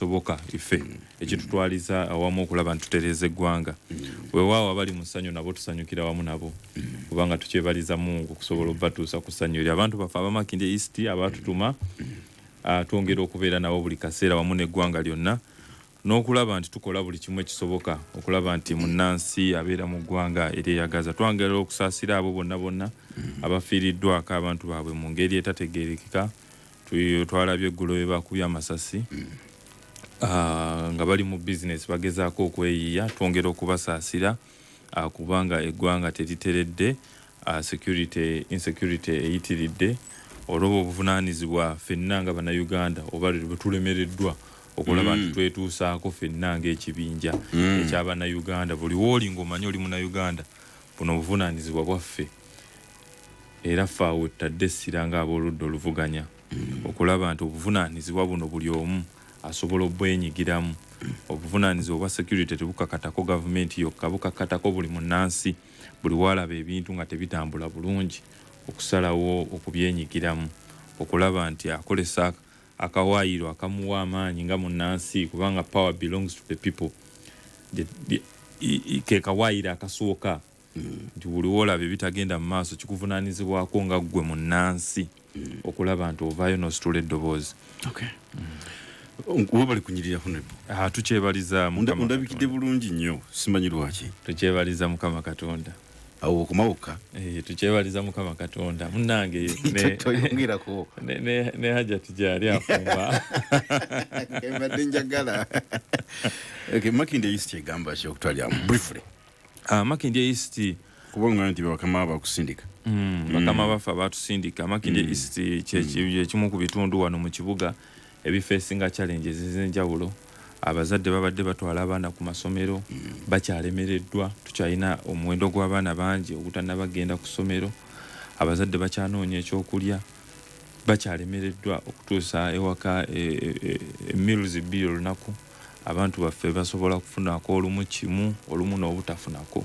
soboka ife ekitutwaliza awamu okulaba ntutereze eggwanga weewaawo abali mu ssanyu nabo tusanyukira wamu nabo kubanga tukyebaliza Mungu okusobola obatuusa ku ssanyu eri abantu baffe abamakindye East abatutuma twongera okubeera nabo buli kaseera wamu n'eggwanga lyonna n'okulaba nti tukola buli kimu ekisoboka okulaba nti munnansi abeera mu ggwanga eryeyagaza twongera okusaasira abo bonna abafiiriddwako abantu baabwe mu ngeri etategeerekeka twalabye eggulo bye bakubye amasasi nga bali mu business bagezaako okweyiya twongera okubasaasira kubanga eggwanga teriteredde insecurity eyitiridde olwo obuvunaanyizibwa ffenna nga bannayuganda oba bwe tulemereddwa okulaba nti twetuusaako ffenna ng'ekibinja eky'abannayuganda buli wooli ng'omanyi oli munnayuganda buno obuvunaanyizibwa bwaffe era ffe awo ttadde essira ng'ab'oludda oluvuganya okulaba nti obuvunaanyizibwa buno buli omu asobola obwenyigiramu obuvunaanyizibwa obwa security tebukakatako gavumenti yokka bukakatako buli munnansi buli walaba ebintu nga tebitambula bulungi okusalawo okubyenyigiramu okulaba nti akolesa akawaayiro akamuwa amaanyi nga munnansi kubanga power belongs to the people ke kawaayiro akasooka nti buli wolaba ebitagenda mu maaso kikuvunaanyizibwako nga ggwe munnansi okulaba nti ovaayo n'ositula eddoboozi Uwe bali kunyirira honorable. Tukyebaliza Mukama. Ndabikidde bulungi nnyo simanyi lwaki. Tukyebaliza Mukama Katonda. Awo okumawuka. Tukyebaliza Mukama Katonda. Munnange toyongirako. Ne haja tujali afumba. Mbadde njagala. Okay, Makindye East egamba ki okutwalya briefly. Makindye East kubanga nti bakama bakusindika. Bakama bafa batusindika. Makindye East kimu ku bitundu wano mu kibuga ebifeesinga challenges ez'enjawulo abazadde babadde batwala abaana ku masomero bakyalemereddwa tukyalina omuwendo gw'abaana bangi ogutannabagenda ku ssomero abazadde bakyanoonya ekyokulya bakyalemereddwa okutuusa ewaka meals bill olunaku abantu baffe basobola kufunako olumu kimu olumu n'obutafunako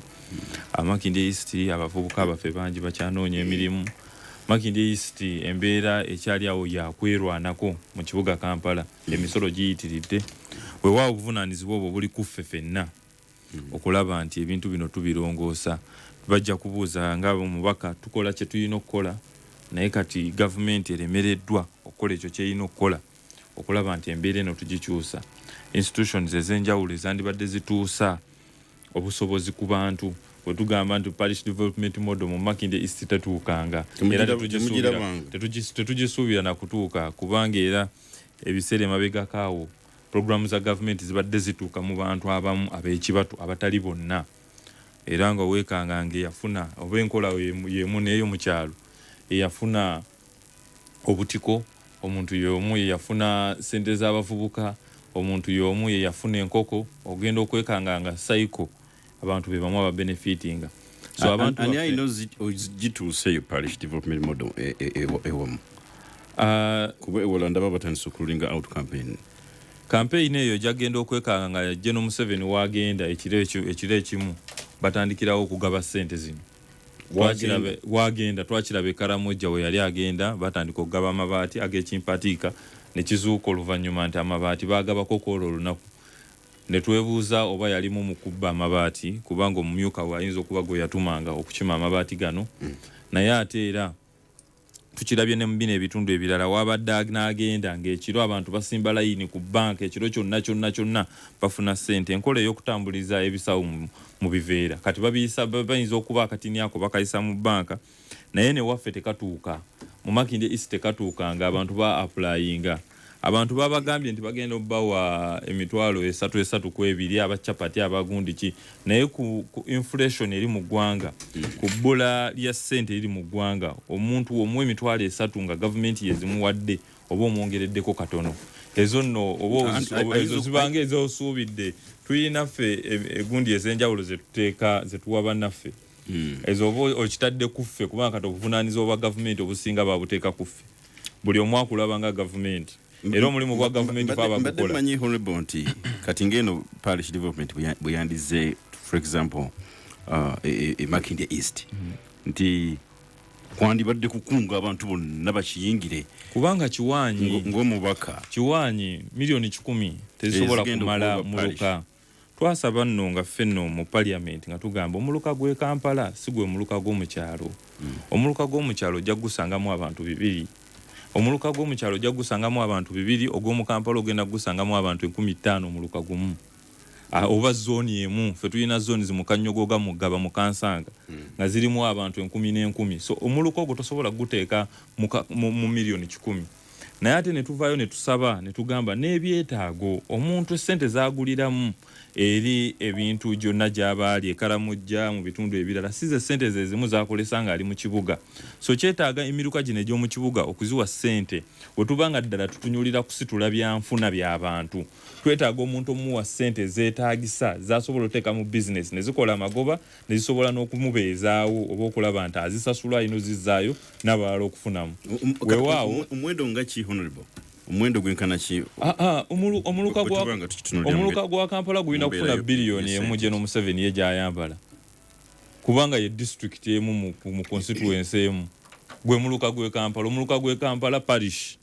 Makindye East abavubuka abaffe bangi bakyanoonya emirimu Makindye East embeera ekyali awo yakwerwanako mu kibuga Kampala emisolo giyitiridde weewaawo obuvunaanyizibwa obwo buli kuffe ffenna okulaba nti ebintu bino tubirongoosa bajja kubuuza nga omubaka tukola kye tulina okukola naye kati gavumenti eremereddwa okukola ekyo kyerina okukola okulaba nti embeera eno tugikyusa institutions ez'enjawulo ezandibadde zituusa obusobozi ku bantu wetugamba nti parish development model mu Makindye East tetuukanga era tetugisuubira na kutuuka kubanga era ebiseera emabega kaawo programu za gavumenti zibadde zituuka mu bantu abamu ab'ekibatu abatali bonna era nga weekanga ng'eyafuna oba enkola yemu n'eyo mu kyalo eyafuna obutiko omuntu y'omu yeyafuna sente z'abavubuka omuntu y'omu yeyafuna enkoko ogenda okwekanga nga cycle abantu be bamu ababenefitinga so abantu ani ayino gituuse yo parish development model ewamu kuba ewala ndaba batandise okulinga out campaign eyo gyagenda okwekanga nga General Museveni wagenda ekiro ekimu batandikirawo okugaba ssente zino twakirabe Karamoja we yali agenda batandika okugaba amabaati ag'ekimpatiika ne kizuuka oluvannyuma nti amabaati baagabako kwolwo olunaku ne twebuuza oba yalimu mu kubba amabaati kubanga omumyuka wayinza okuba gwe yatumanga okukima amabaati gano naye ate era tukirabye ne mu bino ebitundu ebirala wabadde n'agenda ng'ekiro abantu basimba layini ku banka ekiro kyonna bafuna ssente enkola ey'okutambuliza ebisawo mu biveera kati bayinza okuba akatini ako bakayisa mu banka naye ne waffe tekatuuka mu Makindye East tekatuukanga abantu ba applyinga abantu babagambye nti bagenda obbawa emitwalo 3 ku 2 abachapati abagundiki naye ku inflation eri mu ggwanga ku bbula lya ssente eri mu ggwanga omuntu omuwa emitwalo 3 nga gavumenti yezimuwadde oba omwongereddeko katono ezo nno oba ezo zibanga ezosuubidde tuyina ffe egundi ez'enjawulo zetuwa bannaffe ezo oba okitadde kuffe kubanga kati obuvunaanyizibwa obwa gavumenti obusinga babuteeka kuffe buli omu akulaba nga gavumenti era omulimu gwa gavumenti baba gukola mbadde manyi honorable nti kati ngeno parish development bwe yandize for example Makindye East nti kwandibadde kukunga abantu bonna bakiyingire kubanga kiwaanyi ng'omubaka kiwaanyi milioni 10 tezisobola kumala muluka. Twasaba nno nga ffenno mu parliament nga tugamba omuluka gwe Kampala si gwe muluka gw'omukyalo. Omuluka gw'omukyalo ojja gusangamu abantu 2. Omuluka gw'omukyalo ojja gusangamu abantu 2, ogw'omu Kampala ogenda gusangamu abantu 15 omuluka gumu. Oba zoni emu fe tulina zoni zimukanyogoga mugaba mu Kansanga nga zirimu abantu 10,000. So omuluka ogwo tosobola guteeka mu milioni 10. Naye ate ne tuvaayo ne tusaba ne tugamba n'ebyetaago omuntu sente zaguliramu eri ebintu gyonna gy'abaali ekaramujja mu bitundu ebirala size sente ze zimu zakolesa nga ali mu kibuga. So kyetaaga emiruka gino egy'omu kibuga okuziwa sente we tubanga ddala tutunyulira kusitula byanfuna by'abantu. Twetaaga omuntu omuwa sente zeetaagisa zasobola oteeka mu business ne zikola amagoba ne zisobola n'okumubeezaawo oba okulaba nti azisasula ino zizzaayo n'abalala okufunamu. Weewaawo omwendo nga ki honorable omwendo gwenkana ki? Omuluka gwa Kampala gulina kufuna biliyoni emu gye Museveni ye gy'ayambala kubanga ye district emu mu constituency emu. Gwe muluka gwe Kampala, omuluka gwe Kampala parish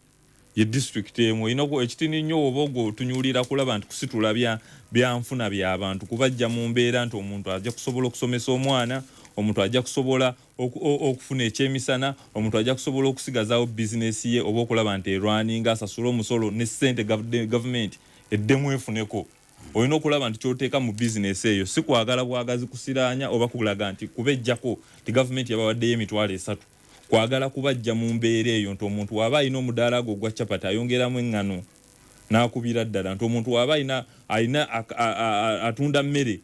ye district emu inako ekitini nnyo obogo tunyulira kulaba nti kusitula byanfuna by'abantu kubajja mu mbeera nti omuntu ajja kusobola okusomesa omwana, omuntu ajja kusobola okufuna ekyemisana, omuntu ajja kusobola okusigazaawo business ye oba okulaba nti erwaninga asasula omusolo ne ssente government eddemu efuneko. Olina okulaba nti kyoteeka mu business eyo si kwagala bwagazi kusiraanya oba kulaga nti kubejjako ti government yabawaddeyo emitwalo 3. Kwagala kubajja mu mbeera eyo nti omuntu waba alina omudaala gwo gwa chapati ayongeramu eŋŋano n'akubira ddala nti omuntu waba alina atunda mmere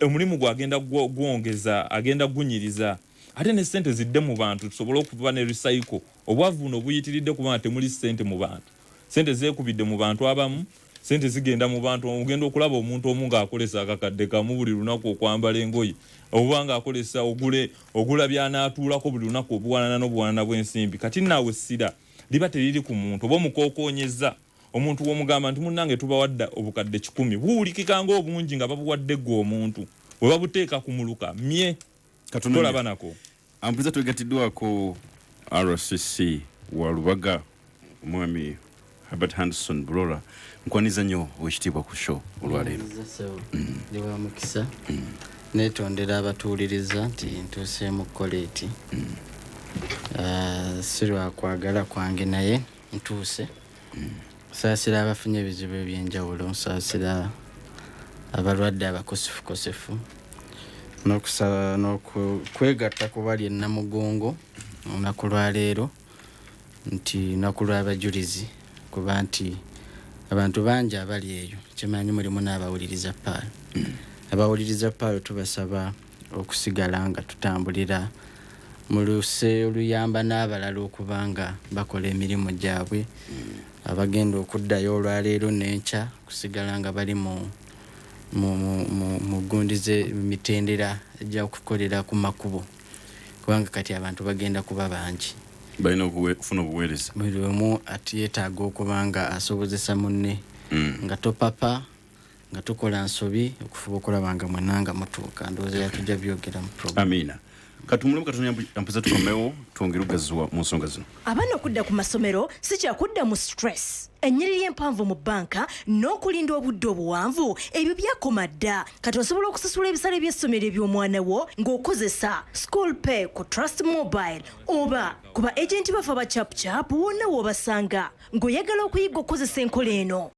omulimu gwagenda gwongeza agenda gunyiriza ate ne sente zidde mu bantu tusobole okuba ne recycle. Obwavu buno buyitiridde kubanga temuli sente mu bantu. Sente zeekubidde mu bantu abamu, sente zigenda mu bantu. Ogenda okulaba omuntu omu ng'akolesa akakadde kamu buli lunaku okwambala engoye oba ng'akolesa ogula by'anaatuulako buli lunaku obuwanana n'obuwanana bw'ensimbi. Kati naawe essira liba teriri ku muntu oba omukookonyeza omuntu w'omugamba nti munnange tubawadde obukadde 10 buwulikika ng'obungi nga babuwadde gwe omuntu we babuteeka ku muluka mye tolaba nako. Ampuliza twegattiddwako RCC wa Lubaga omwami Herbert Henderson Bulora nkwaniza nnyo wekitiibwa ku show olwaleero. Ndi wa mukisa netondera abatuuliriza nti ntuuse mu koleti si lwa kwagala kwange naye ntuuse nsaasira abafunye ebizibu ebyenjawulo, nsaasira abalwadde abakosefukosefu n'okwegatta ku bali Namugongo olunaku lwaleero nti lunaku lw'abajulizi kuba nti abantu bangi abali eyo kimanyi mulimu n'abawuliriza paalo. Abawuliriza paalo tubasaba okusigala nga tutambulira mu luse oluyamba n'abalala okuba nga bakola emirimu gyabwe. Abagenda okuddayo olwaleero n'enkya kusigala nga bali mu gundize mitendera ejja okukolera ku makubo kubanga kati abantu bagenda kuba bangi. Balina okufuna obuweereza. Buli omu ati yeetaaga okuba nga asobozesa munne nga topapa nga tukola nsobi okufuba okulaba nga mwenanga mutuuka. Ndowooza yatujja byogera mu program. Amiina. Katumulemu katonya ampuza tukomewo twongere okugaziwa mu nsonga zino. Abaana okudda ku masomero si kyakudda mu stress. Ennyiriri empanvu mu banka n'okulinda obudde obuwanvu ebyo byakoma dda. Kati osobola okusasula ebisale by'essomero eby'omwana wo ng'okozesa school pay ku Trust Mobile oba kuba agenti bafa ba chap wonna w'obasanga ng'oyagala okuyiga okukozesa enkola eno.